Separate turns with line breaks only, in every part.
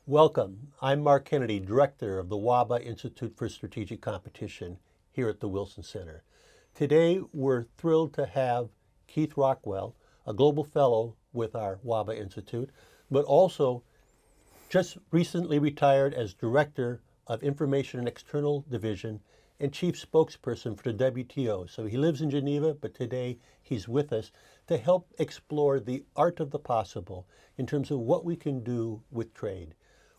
Welcome. I'm Mark Kennedy, Director of the Wahba Institute for Strategic Competition here at the Wilson Center. Today, we're thrilled to have Keith Rockwell, a Global Fellow with our Wahba Institute, but also just recently retired as Director of Information and External Division and Chief Spokesperson for the WTO. So he lives in Geneva, but today he's with us to help explore the art of the possible in terms of what we can do with trade.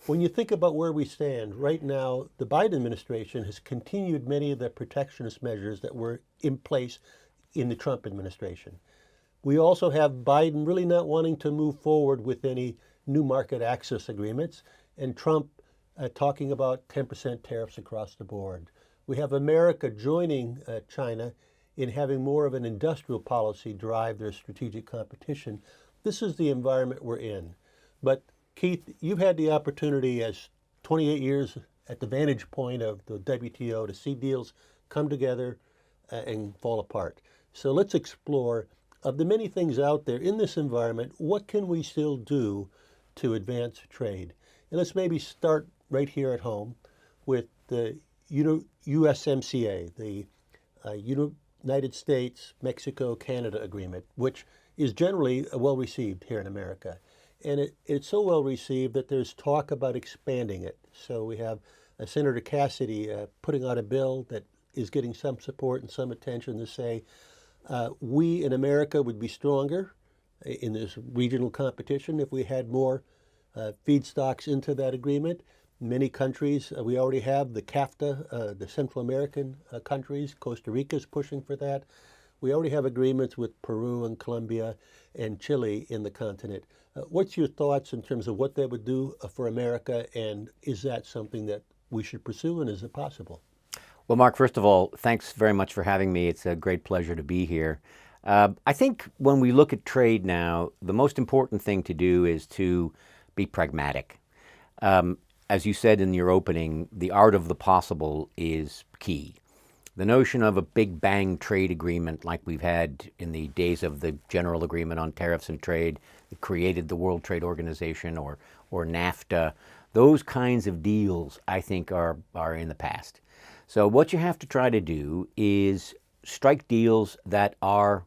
When you think about where we stand right now, the Biden administration has continued many of the protectionist measures that were in place in the Trump administration. We also have Biden really not wanting to move forward with any new market access agreements, and Trump talking about 10% tariffs across the board. We have America joining China in having more of an industrial policy drive their strategic competition. This is the environment we're in. But Keith, you've had the opportunity as 28 years at the vantage point of the WTO to see deals come together and fall apart. So let's explore, of the many things out there in this environment, what can we still do to advance trade? And let's maybe start right here at home with the USMCA, the United States, Mexico, Canada agreement, which is generally well received here in America. And it's so well received that there's talk about expanding it. So we have Senator Cassidy putting out a bill that is getting some support and some attention to say we in America would be stronger in this regional competition if we had more feedstocks into that agreement. Many countries, we already have the CAFTA, the Central American countries. Costa Rica is pushing for that. We already have agreements with Peru and Colombia and Chile in the continent. What's your thoughts in terms of what that would do for America, and is that something that we should pursue, and is it possible?
Well, Mark, first of all, thanks very much for having me. It's a great pleasure to be here. I think when we look at trade now, the most important thing to do is to be pragmatic. As you said in your opening, the art of the possible is key. The notion of a big bang trade agreement like we've had in the days of the General Agreement on Tariffs and Trade that created the World Trade Organization or NAFTA, those kinds of deals I think are in the past. So what you have to try to do is strike deals that are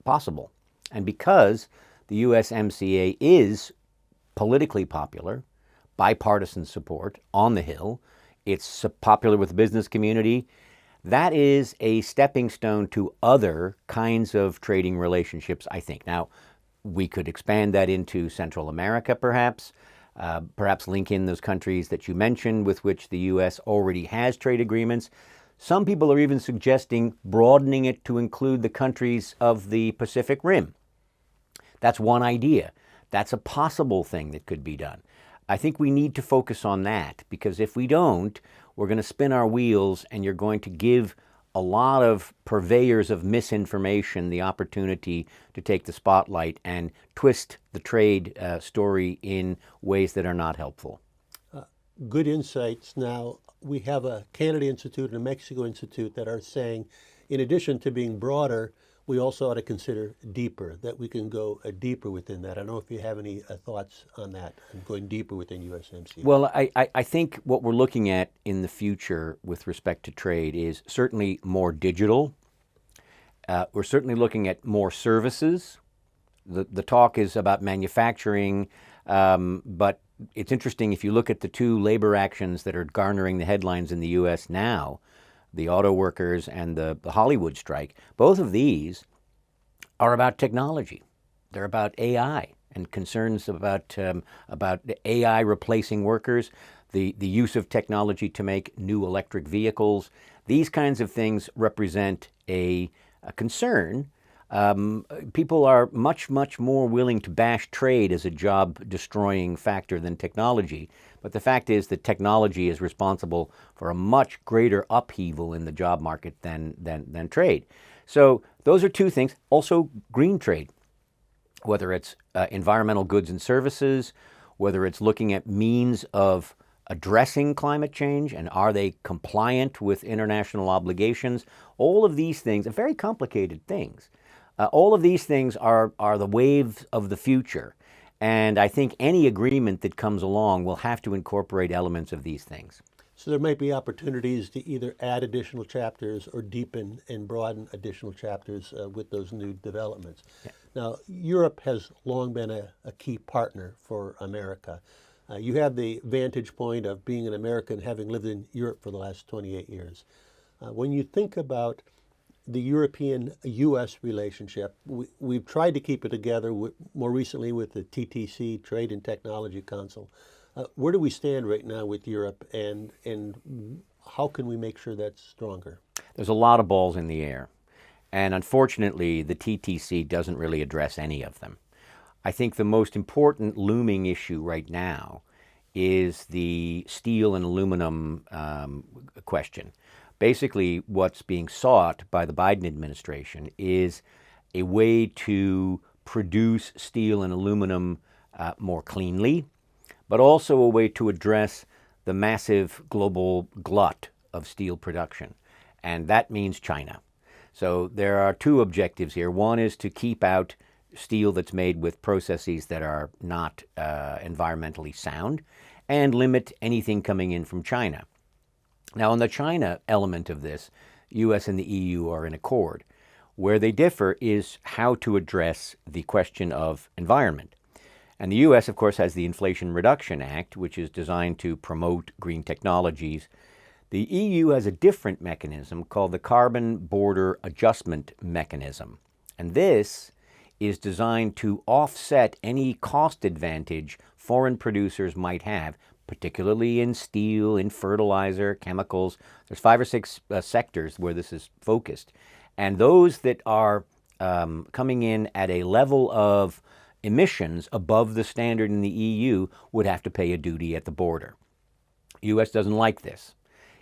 possible. And because the USMCA is politically popular, bipartisan support on the Hill, it's popular with the business community, that is a stepping stone to other kinds of trading relationships, I think. Now, we could expand that into Central America, perhaps link in those countries that you mentioned with which the U.S. already has trade agreements. Some people are even suggesting broadening it to include the countries of the Pacific Rim. That's one idea. That's a possible thing that could be done. I think we need to focus on that, because if we don't, we're going to spin our wheels and you're going to give a lot of purveyors of misinformation the opportunity to take the spotlight and twist the trade story in ways that are not helpful.
Good insights. Now, we have a Canada Institute and a Mexico Institute that are saying, in addition to being broader, we also ought to consider deeper, that we can go deeper within that. I don't know if you have any thoughts on that, going deeper within USMCA.
Well, I think what we're looking at in the future with respect to trade is certainly more digital. We're certainly looking at more services. The talk is about manufacturing, but it's interesting if you look at the two labor actions that are garnering the headlines in the U.S. now, the auto workers and the Hollywood strike, both of these are about technology. They're about AI and concerns about AI replacing workers, the use of technology to make new electric vehicles. These kinds of things represent a concern. People are much more willing to bash trade as a job-destroying factor than technology. But the fact is that technology is responsible for a much greater upheaval in the job market than trade. So those are two things. Also, green trade, whether it's environmental goods and services, whether it's looking at means of addressing climate change and are they compliant with international obligations. All of these things are very complicated things. All of these things are the waves of the future. And I think any agreement that comes along will have to incorporate elements of these things.
So there might be opportunities to either add additional chapters or deepen and broaden additional chapters with those new developments.
Yeah.
Now, Europe has long been a key partner for America. You have the vantage point of being an American having lived in Europe for the last 28 years. When you think about the European-U.S. relationship, we've tried to keep it together more recently with the TTC, Trade and Technology Council. Where do we stand right now with Europe, and how can we make sure that's stronger?
There's a lot of balls in the air, and unfortunately, the TTC doesn't really address any of them. I think the most important looming issue right now is the steel and aluminum question. Basically, what's being sought by the Biden administration is a way to produce steel and aluminum more cleanly, but also a way to address the massive global glut of steel production. And that means China. So there are two objectives here. One is to keep out steel that's made with processes that are not environmentally sound, and limit anything coming in from China. Now, on the China element of this, U.S. and the EU are in accord. Where they differ is how to address the question of environment. And the U.S., of course, has the Inflation Reduction Act, which is designed to promote green technologies. The EU has a different mechanism called the Carbon Border Adjustment Mechanism. And this is designed to offset any cost advantage foreign producers might have, particularly in steel, in fertilizer, chemicals. There's 5 or 6 sectors where this is focused. And those that are coming in at a level of emissions above the standard in the EU would have to pay a duty at the border. U.S. doesn't like this.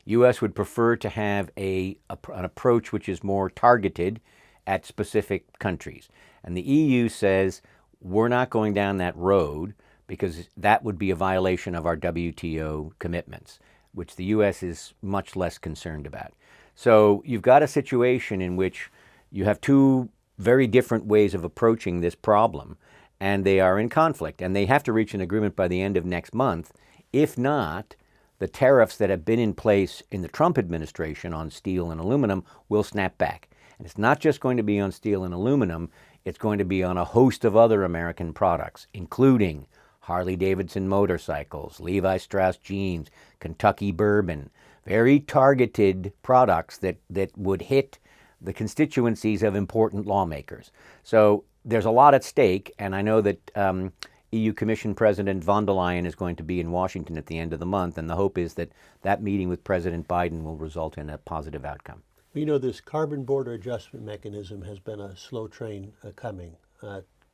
U.S. would prefer to have an approach which is more targeted at specific countries. And the EU says, we're not going down that road because that would be a violation of our WTO commitments, which the U.S. is much less concerned about. So you've got a situation in which you have two very different ways of approaching this problem, and they are in conflict, and they have to reach an agreement by the end of next month. If not, the tariffs that have been in place in the Trump administration on steel and aluminum will snap back. And it's not just going to be on steel and aluminum, it's going to be on a host of other American products, including Harley-Davidson motorcycles, Levi Strauss jeans, Kentucky bourbon, very targeted products that would hit the constituencies of important lawmakers. So there's a lot at stake, and I know that EU Commission President von der Leyen is going to be in Washington at the end of the month, and the hope is that that meeting with President Biden will result in a positive outcome.
You know, this carbon border adjustment mechanism has been a slow train coming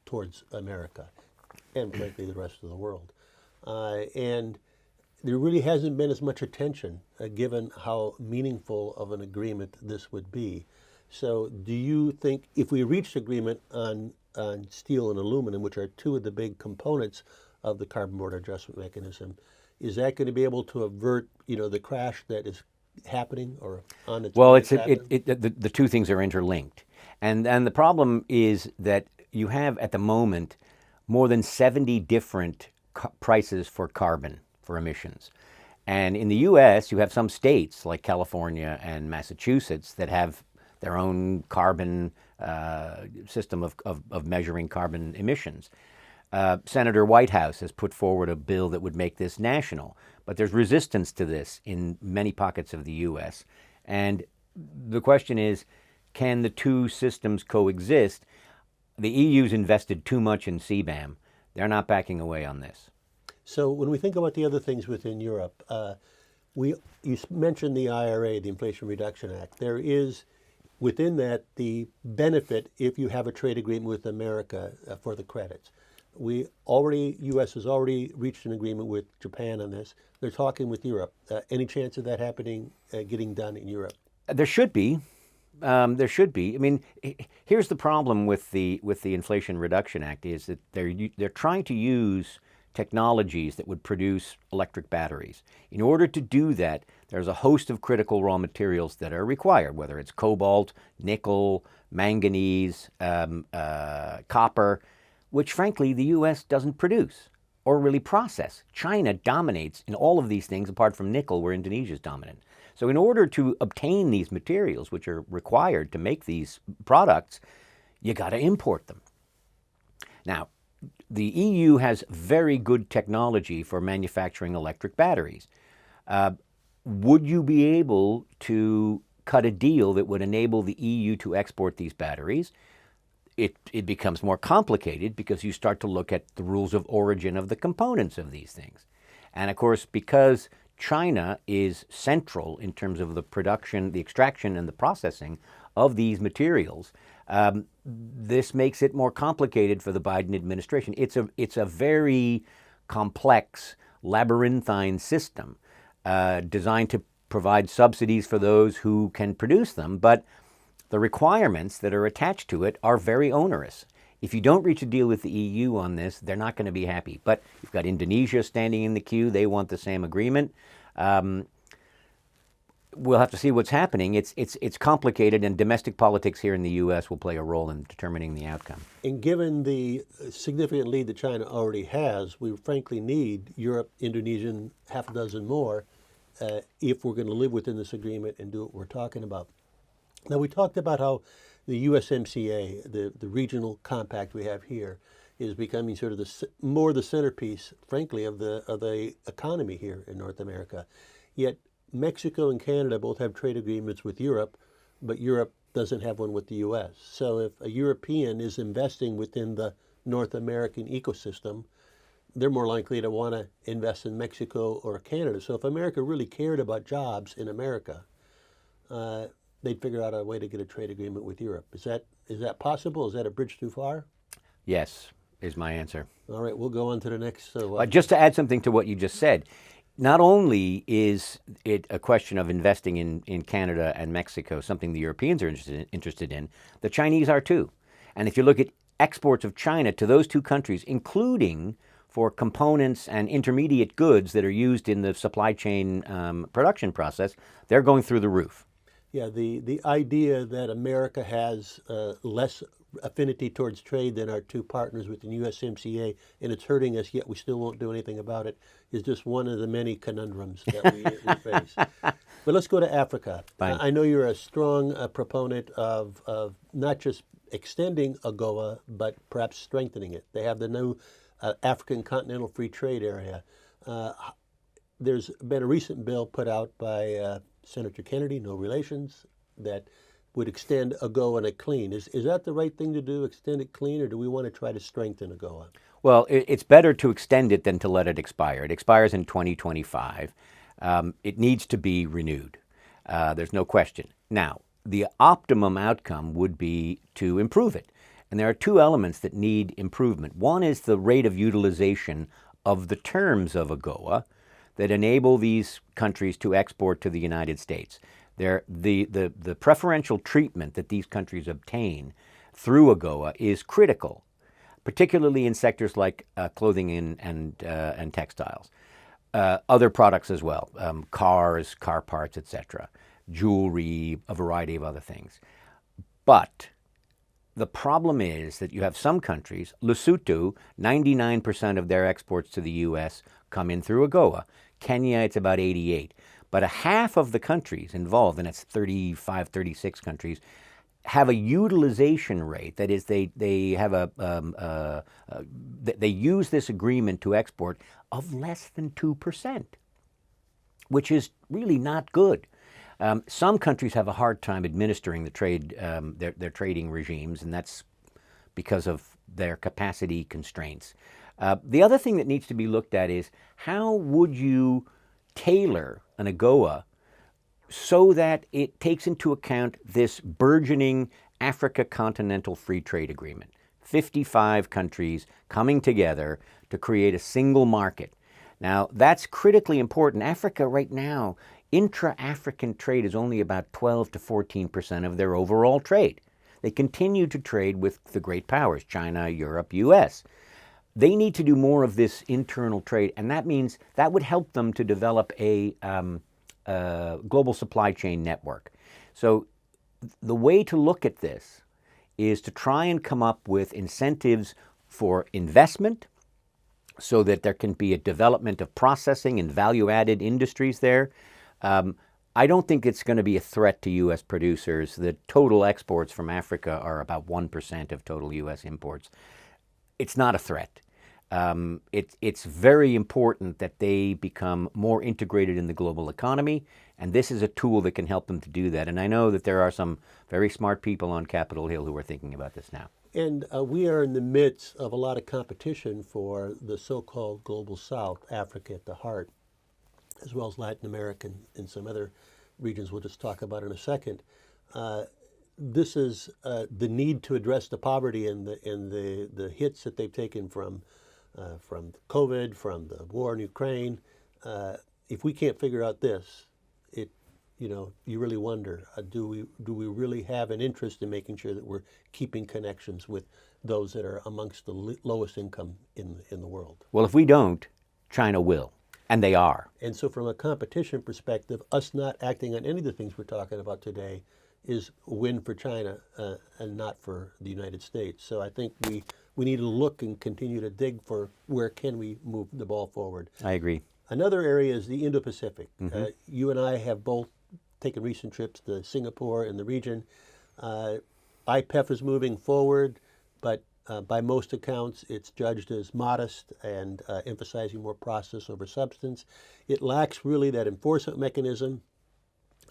towards America and frankly the rest of the world. And there really hasn't been as much attention given how meaningful of an agreement this would be. So do you think if we reached agreement on steel and aluminum, which are two of the big components of the carbon border adjustment mechanism, is that going to be able to avert, the crash that is happening or on its
well,
way
it's
to happen?
the two things are interlinked, and the problem is that you have at the moment more than 70 different prices for carbon for emissions, and in the U.S. you have some states like California and Massachusetts that have their own carbon system of measuring carbon emissions. Senator Whitehouse has put forward a bill that would make this national, but there's resistance to this in many pockets of the U.S. And the question is, can the two systems coexist? The EU's invested too much in CBAM. They're not backing away on this.
So when we think about the other things within Europe, you mentioned the IRA, the Inflation Reduction Act. There is within that the benefit if you have a trade agreement with America for the credits. U.S. has already reached an agreement with Japan on this. They're talking with Europe. Any chance of that happening, getting done in Europe?
There should be. There should be. I mean, here's the problem with the Inflation Reduction Act is that they're trying to use technologies that would produce electric batteries. In order to do that, there's a host of critical raw materials that are required, whether it's cobalt, nickel, manganese, copper. which frankly the U.S. doesn't produce or really process. China dominates in all of these things apart from nickel, where Indonesia is dominant. So in order to obtain these materials, which are required to make these products, you got to import them. Now, the EU has very good technology for manufacturing electric batteries. Would you be able to cut a deal that would enable the EU to export these batteries? It becomes more complicated because you start to look at the rules of origin of the components of these things. And of course, because China is central in terms of the production, the extraction, and the processing of these materials, this makes it more complicated for the Biden administration. It's a very complex, labyrinthine system designed to provide subsidies for those who can produce them, but the requirements that are attached to it are very onerous. If you don't reach a deal with the EU on this, they're not going to be happy. But you've got Indonesia standing in the queue. They want the same agreement. We'll have to see what's happening. It's complicated, and domestic politics here in the U.S. will play a role in determining the outcome.
And given the significant lead that China already has, we frankly need Europe, Indonesia, and half a dozen more if we're going to live within this agreement and do what we're talking about. Now, we talked about how the USMCA, the regional compact we have here, is becoming sort of more the centerpiece, frankly, of the economy here in North America. Yet Mexico and Canada both have trade agreements with Europe, but Europe doesn't have one with the U.S. So if a European is investing within the North American ecosystem, they're more likely to want to invest in Mexico or Canada. So if America really cared about jobs in America, they'd figure out a way to get a trade agreement with Europe. Is that possible? Is that a bridge too far?
Yes, is my answer.
All right, we'll go on to the next.
Just to add something to what you just said, not only is it a question of investing in Canada and Mexico, something the Europeans are interested in, the Chinese are too. And if you look at exports of China to those two countries, including for components and intermediate goods that are used in the supply chain production process, they're going through the roof.
Yeah, the idea that America has less affinity towards trade than our two partners within USMCA, and it's hurting us, yet we still won't do anything about it, is just one of the many conundrums that we face. But let's go to Africa. I know you're a strong proponent of not just extending AGOA, but perhaps strengthening it. They have the new African Continental Free Trade Area. There's been a recent bill put out by Senator Kennedy, no relations, that would extend AGOA and a clean. Is that the right thing to do, extend it clean, or do we want to try to strengthen AGOA?
Well, it's better to extend it than to let it expire. It expires in 2025. It needs to be renewed. There's no question. Now, the optimum outcome would be to improve it. And there are two elements that need improvement. One is the rate of utilization of the terms of AGOA that enable these countries to export to the United States. The preferential treatment that these countries obtain through AGOA is critical, particularly in sectors like clothing and textiles. Other products as well, cars, car parts, etc., jewelry, a variety of other things. But the problem is that you have some countries, Lesotho, 99% of their exports to the U.S. come in through AGOA. Kenya, it's about 88%. But a half of the countries involved, and it's 35, 36 countries, have a utilization rate. That is, they use this agreement to export of less than 2%, which is really not good. Some countries have a hard time administering the trade, their trading regimes, and that's because of their capacity constraints. The other thing that needs to be looked at is how would you tailor an AGOA so that it takes into account this burgeoning Africa Continental Free Trade Agreement. 55 countries coming together to create a single market. Now, that's critically important. Africa right now, intra-African trade is only about 12 to 14% of their overall trade. They continue to trade with the great powers, China, Europe, US. They need to do more of this internal trade, and that means that would help them to develop a global supply chain network. So the way to look at this is to try and come up with incentives for investment so that there can be a development of processing and value-added industries there. I don't think it's going to be a threat to U.S. producers. The total exports from Africa are about 1% of total U.S. imports. It's not a threat. It's very important that they become more integrated in the global economy, and this is a tool that can help them to do that. And I know that there are some very smart people on Capitol Hill who are thinking about this now.
And we are in the midst of a lot of competition for the so-called global South, Africa at the heart, as well as Latin America and some other regions we'll just talk about in a second. This is the need to address the poverty and the hits that they've taken from COVID, from the war in Ukraine. If we can't figure out this, you really wonder, do we really have an interest in making sure that we're keeping connections with those that are amongst the lowest income in the world?
Well, if we don't, China will, and they are.
And so from a competition perspective, us not acting on any of the things we're talking about today is a win for China and not for the United States. So I think we need to look and continue to dig for where can we move the ball forward.
I agree.
Another area is the Indo-Pacific. You and I have both taken recent trips to Singapore and the region. IPEF is moving forward, but by most accounts, it's judged as modest and emphasizing more process over substance. It lacks really that enforcement mechanism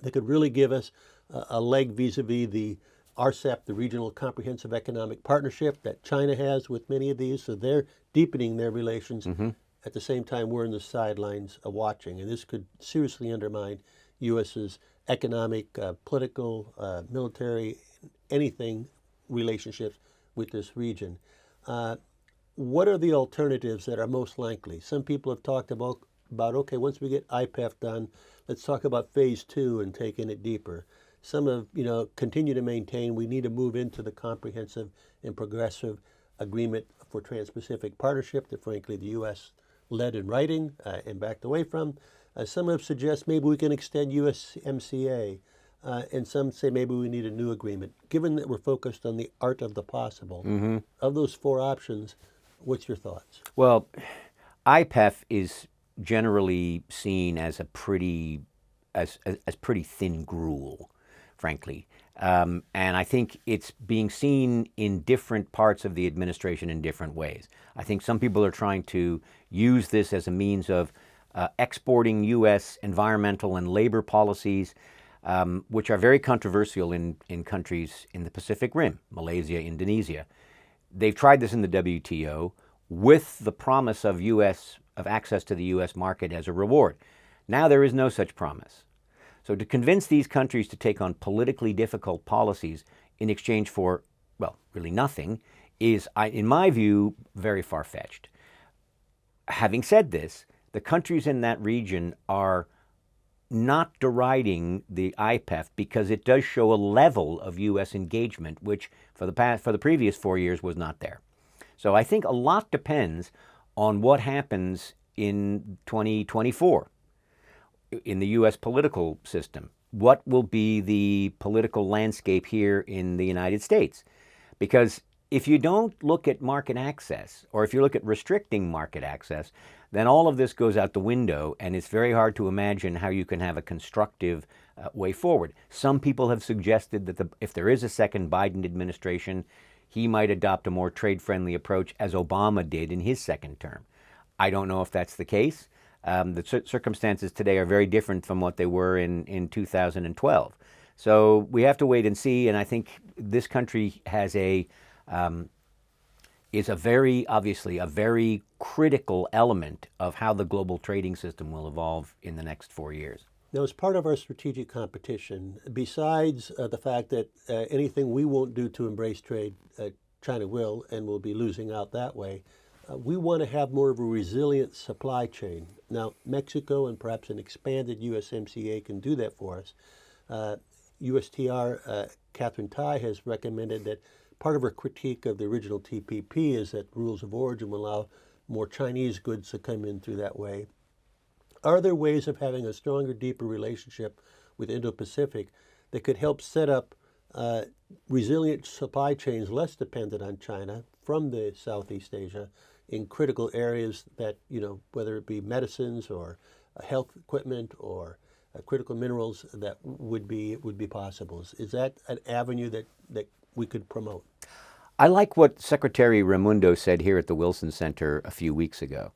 that could really give us a leg vis-a-vis the RCEP, the Regional Comprehensive Economic Partnership that China has with many of these. So they're deepening their relations. At the same time, we're in the sidelines watching, and this could seriously undermine U.S.'s economic, political, military, anything relationships with this region. What are the alternatives that are most likely? Some people have talked about okay, once we get IPEF done, let's talk about phase 2 and taking it deeper. Some have, continue to maintain we need to move into the comprehensive and progressive agreement for Trans-Pacific Partnership that, frankly, the U.S. led in writing and backed away from. Some have suggested maybe we can extend USMCA, and some say maybe we need a new agreement. Given that we're focused on the art of the possible, of those 4 options, what's your thoughts?
Well, IPEF is generally seen as a pretty thin gruel, frankly. And I think it's being seen in different parts of the administration in different ways. I think some people are trying to use this as a means of exporting U.S. environmental and labor policies, which are very controversial in countries in the Pacific Rim, Malaysia, Indonesia. They've tried this in the WTO with the promise of access to the U.S. market as a reward. Now there is no such promise. So to convince these countries to take on politically difficult policies in exchange for, well, really nothing, is, in my view, very far-fetched. Having said this, the countries in that region are not deriding the IPEF because it does show a level of U.S. engagement, which for the previous 4 years was not there. So I think a lot depends on what happens in 2024 in the U.S. political system. What will be the political landscape here in the United States? Because if you don't look at market access, or if you look at restricting market access, then all of this goes out the window, and it's very hard to imagine how you can have a constructive way forward. Some people have suggested that if there is a second Biden administration, he might adopt a more trade-friendly approach, as Obama did in his second term. I don't know if that's the case. The circumstances today are very different from what they were in 2012. So we have to wait and see, and I think this country has is obviously a very critical element of how the global trading system will evolve in the next 4 years.
Now, as part of our strategic competition, besides the fact that anything we won't do to embrace trade, China will, and we'll be losing out that way, we want to have more of a resilient supply chain. Now, Mexico and perhaps an expanded USMCA can do that for us. USTR, Catherine Tai, has recommended that part of her critique of the original TPP is that rules of origin will allow more Chinese goods to come in through that way. Are there ways of having a stronger, deeper relationship with Indo-Pacific that could help set up resilient supply chains less dependent on China from the Southeast Asia in critical areas that, whether it be medicines or health equipment or critical minerals that would be possible. Is that an avenue that we could promote?
I like what Secretary Raimundo said here at the Wilson Center a few weeks ago.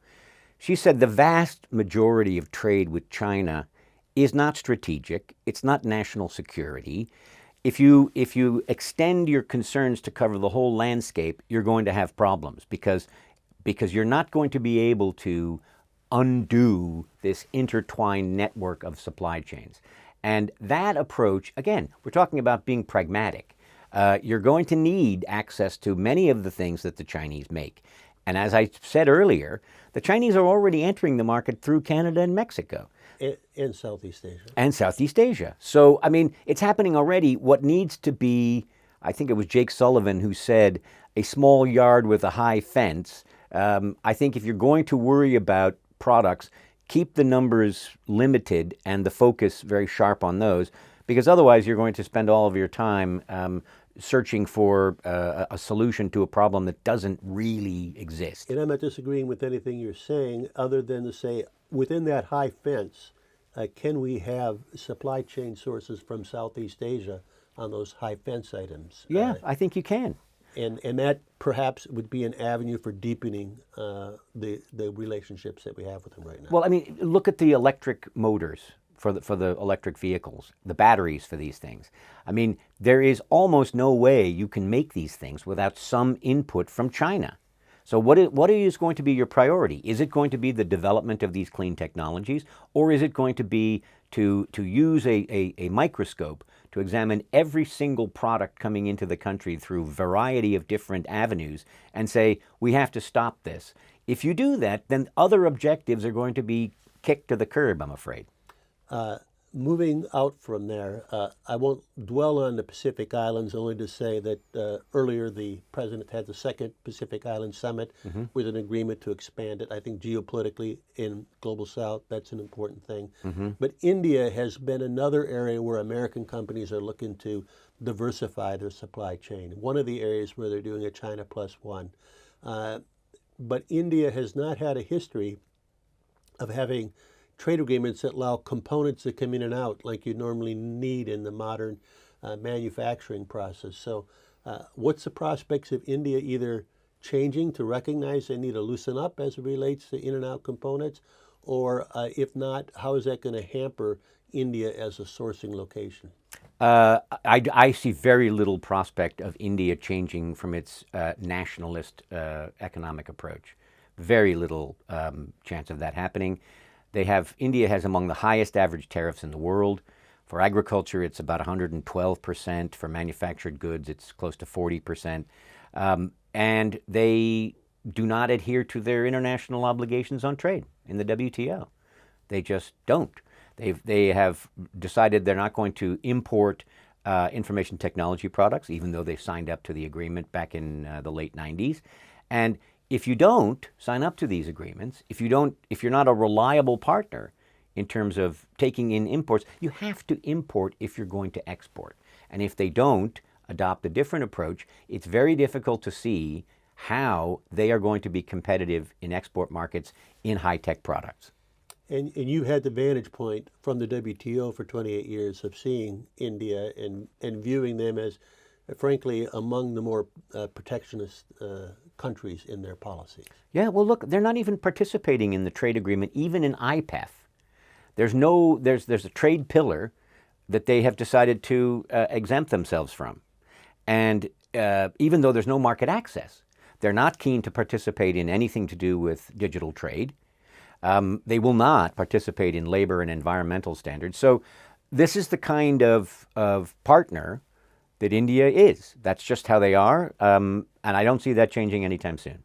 She said the vast majority of trade with China is not strategic. It's not national security. If you extend your concerns to cover the whole landscape, you're going to have problems because you're not going to be able to undo this intertwined network of supply chains. And that approach, again, we're talking about being pragmatic. You're going to need access to many of the things that the Chinese make. And as I said earlier, the Chinese are already entering the market through Canada and Mexico.
And Southeast Asia.
And Southeast Asia. So, I mean, it's happening already. What needs to be, I think it was Jake Sullivan who said, a small yard with a high fence. I think if you're going to worry about products, keep the numbers limited and the focus very sharp on those, because otherwise you're going to spend all of your time searching for a solution to a problem that doesn't really exist.
And I'm not disagreeing with anything you're saying, other than to say, within that high fence, can we have supply chain sources from Southeast Asia on those high fence items?
Yeah, I think you can.
And that perhaps would be an avenue for deepening the relationships that we have with them right now.
Well, I mean, look at the electric motors for the electric vehicles, the batteries for these things. I mean, there is almost no way you can make these things without some input from China. So what is going to be your priority? Is it going to be the development of these clean technologies, or is it going to be to use a microscope to examine every single product coming into the country through a variety of different avenues and say, we have to stop this? If you do that, then other objectives are going to be kicked to the curb, I'm afraid.
Moving out from there, I won't dwell on the Pacific Islands, only to say that earlier the president had the second Pacific Island Summit with an agreement to expand it. I think geopolitically in Global South, that's an important thing. But India has been another area where American companies are looking to diversify their supply chain. One of the areas where they're doing a China plus one. But India has not had a history of having trade agreements that allow components to come in and out like you normally need in the modern manufacturing process. So what's the prospects of India either changing to recognize they need to loosen up as it relates to in and out components, or if not, how is that going to hamper India as a sourcing location?
I see very little prospect of India changing from its nationalist economic approach. Very little chance of that happening. India has among the highest average tariffs in the world. For agriculture, it's about 112%. For manufactured goods, it's close to 40%. And they do not adhere to their international obligations on trade in the WTO. They just don't. They have decided they're not going to import information technology products, even though they signed up to the agreement back in the late 90s. And if you don't sign up to these agreements, if you're not a reliable partner in terms of taking in imports, you have to import if you're going to export. And if they don't adopt a different approach, it's very difficult to see how they are going to be competitive in export markets in high-tech products.
And you had the vantage point from the WTO for 28 years of seeing India and viewing them as, frankly, among the more protectionist countries in their policies.
Yeah, well, look, they're not even participating in the trade agreement, even in IPEF. There's a trade pillar that they have decided to exempt themselves from. And even though there's no market access, they're not keen to participate in anything to do with digital trade. They will not participate in labor and environmental standards. So this is the kind of partner that India is. That's just how they are, and I don't see that changing anytime soon.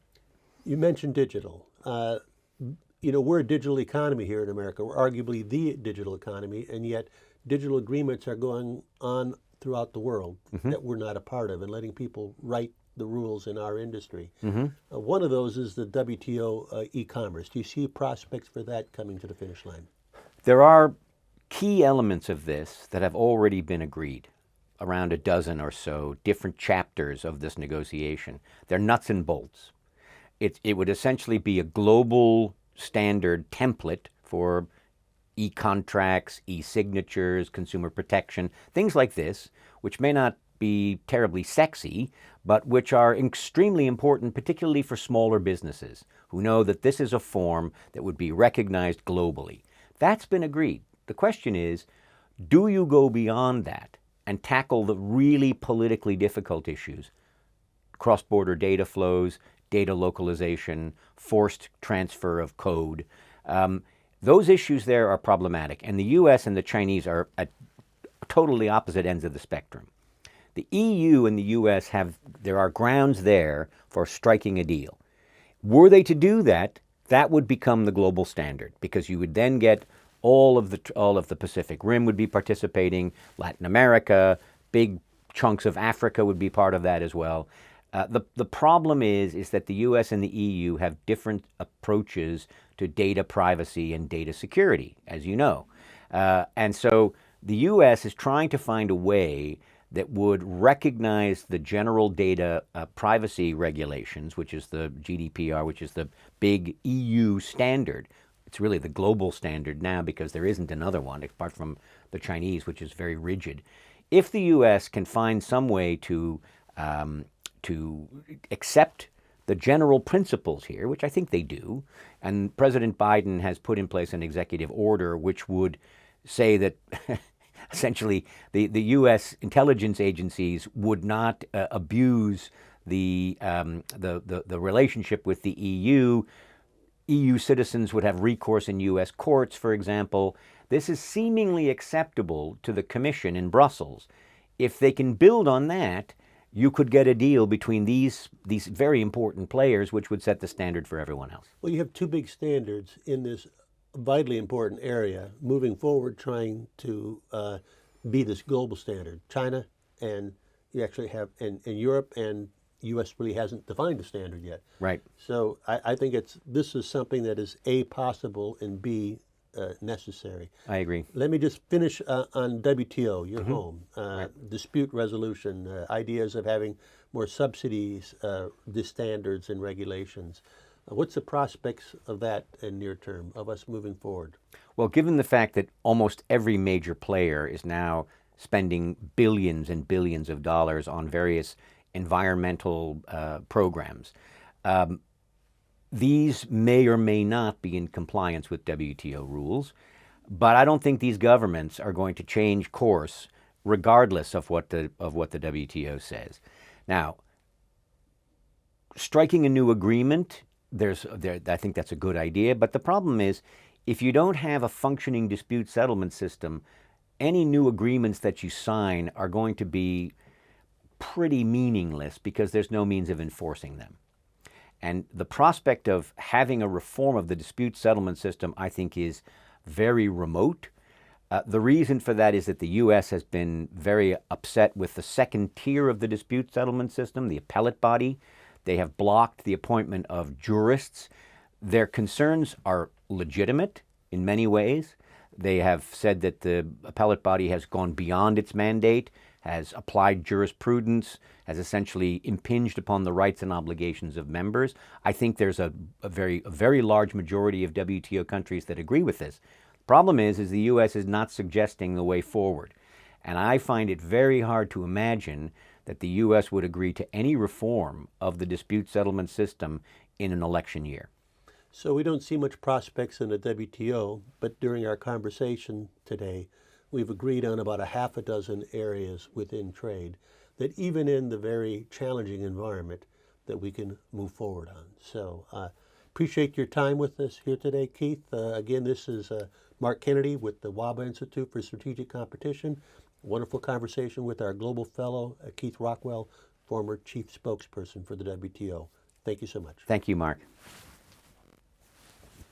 You mentioned digital. We're a digital economy here in America. We're arguably the digital economy, and yet digital agreements are going on throughout the world that we're not a part of, and letting people write the rules in our industry. One of those is the WTO e-commerce. Do you see prospects for that coming to the finish line?
There are key elements of this that have already been agreed. around a dozen or so different chapters of this negotiation. They're nuts and bolts. It would essentially be a global standard template for e-contracts, e-signatures, consumer protection, things like this, which may not be terribly sexy, but which are extremely important, particularly for smaller businesses who know that this is a form that would be recognized globally. That's been agreed. The question is, do you go beyond that and tackle the really politically difficult issues, cross-border data flows, data localization, forced transfer of code? Those issues there are problematic, and the US and the Chinese are at totally opposite ends of the spectrum. The EU and the US there are grounds there for striking a deal. Were they to do that, that would become the global standard, because you would then get all of the Pacific Rim would be participating, Latin America, big chunks of Africa would be part of that as well. The problem is that the US and the EU have different approaches to data privacy and data security, as you know. And so the US is trying to find a way that would recognize the general data privacy regulations, which is the GDPR, which is the big EU standard. It's really the global standard now because there isn't another one, apart from the Chinese, which is very rigid. If the US can find some way to accept the general principles here, which I think they do, and President Biden has put in place an executive order which would say that essentially the U.S. intelligence agencies would not abuse the relationship with the EU. EU citizens would have recourse in U.S. courts, for example. This is seemingly acceptable to the Commission in Brussels. If they can build on that, you could get a deal between these very important players, which would set the standard for everyone else.
Well, you have two big standards in this vitally important area moving forward, trying to be this global standard. China, and you actually have in Europe, and U.S. really hasn't defined a standard yet.
Right.
So I think this is something that is A, possible, and B, necessary.
I agree.
Let me just finish on WTO, your home.
Right.
Dispute resolution, ideas of having more subsidies, the standards and regulations. What's the prospects of that in near term, of us moving forward?
Well, given the fact that almost every major player is now spending billions and billions of dollars on various environmental programs, these may or may not be in compliance with WTO rules, but I don't think these governments are going to change course regardless of what the WTO says. Now, striking a new agreement, I think that's a good idea, but the problem is, if you don't have a functioning dispute settlement system, any new agreements that you sign are going to be pretty meaningless because there's no means of enforcing them. And the prospect of having a reform of the dispute settlement system, I think, is very remote. The reason for that is that the U.S. has been very upset with the second tier of the dispute settlement system, the appellate body. They have blocked the appointment of jurists. Their concerns are legitimate in many ways. They have said that the appellate body has gone beyond its mandate, has applied jurisprudence, has essentially impinged upon the rights and obligations of members. I think there's a very large majority of WTO countries that agree with this. The problem is the U.S. is not suggesting the way forward. And I find it very hard to imagine that the U.S. would agree to any reform of the dispute settlement system in an election year.
So we don't see much prospects in the WTO, but during our conversation today, we've agreed on about a half a dozen areas within trade that even in the very challenging environment that we can move forward on. So appreciate your time with us here today, Keith. Again, this is Mark Kennedy with the Wahba Institute for Strategic Competition. Wonderful conversation with our Global Fellow, Keith Rockwell, former Chief Spokesperson for the WTO. Thank you so much.
Thank you, Mark.